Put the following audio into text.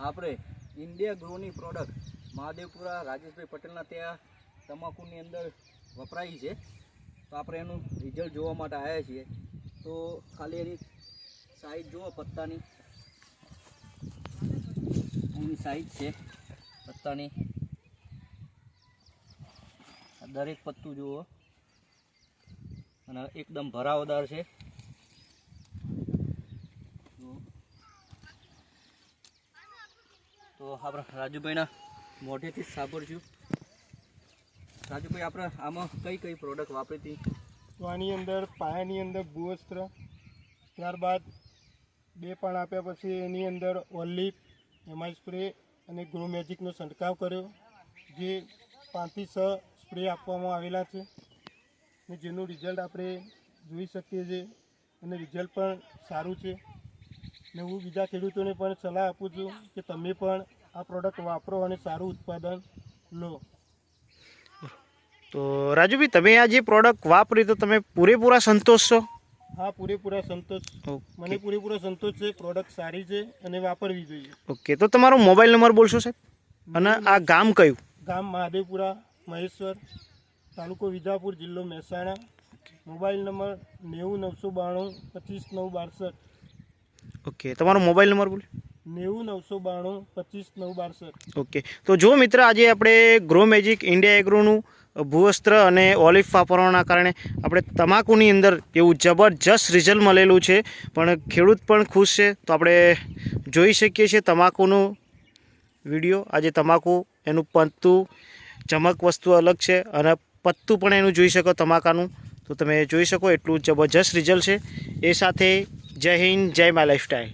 આપણે India ગ્રોની product Mahadevapura Rajeshbhai પટેલના ત્યાં તમાકુની અંદર વપરાય છે. તો આપણે એનું રિઝલ્ટ જોવા માટે આવ્યા છીએ. તો ખાલી એની સાઈઝ જુઓ, પત્તાની એની સાઈઝ છે પત્તાની. દરેક પત્તું જુઓ અને એકદમ ભરાવદાર છે. તો આપણે રાજુભાઈના મોઢેથી જ સાંભળશું. રાજુભાઈ, આપણે આમાં કઈ કઈ પ્રોડક્ટ વાપરી હતી? તો આની અંદર પાયાની અંદર ભૂવસ્ત્ર, ત્યારબાદ 2 પાન આપ્યા પછી એની અંદર ઓલિવ, એમાઇલ સ્પ્રે અને ગ્રો મેજિકનો છંટકાવ કર્યો, જે 5 થી 6 સ્પ્રે આપવામાં આવેલા છે ને જેનું રિઝલ્ટ આપણે જોઈ શકીએ છીએ અને રિઝલ્ટ પણ સારું છે. ને હું બીજા ખેડૂતોને પણ સલાહ આપું છું કે તમે પણ આ પ્રોડક્ટ વાપરો અને સારું ઉત્પાદન લો. તો રાજુભાઈ, તમે આ જે પ્રોડક્ટ વાપરી તો તમે પૂરેપૂરા સંતોષ છો? હા, પૂરેપૂરા સંતોષ. મને પૂરેપૂરો સંતોષ છે. પ્રોડક્ટ સારી છે અને વાપરવી જોઈએ. ઓકે, તો તમારો મોબાઈલ નંબર બોલશો સાહેબ? અને આ ગામ કયું? ગામ મહાદેવપુરા, મહેશ્વર, તાલુકો વિજાપુર, જિલ્લો મહેસાણા. Mobile number 90 992 25 962. ઓકે, તમારો મોબાઈલ નંબર બોલો. 90 992 25 962. ઓકે, તો જો મિત્ર, આજે આપણે ગ્રો મેજિક ઇન્ડિયા એગ્રોનું ભૂવસ્ત્ર અને ઓલિવ વાપરવાના કારણે આપણે તમાકુની અંદર એવું જબરજસ્ત રિઝલ્ટ મળેલું છે, પણ ખેડૂત પણ ખુશ છે. તો આપણે જોઈ શકીએ છીએ તમાકુનું વિડીયો. આજે તમાકુ એનું પત્તું ચમક વસ્તુ અલગ છે અને પત્તું પણ એનું જોઈ શકો તમાકાનું. તો તમે જોઈ શકો એટલું જબરજસ્ત રિઝલ્ટ છે. એ સાથે જય હિન્દ, જય માય લાઈફસ્ટાઈલ.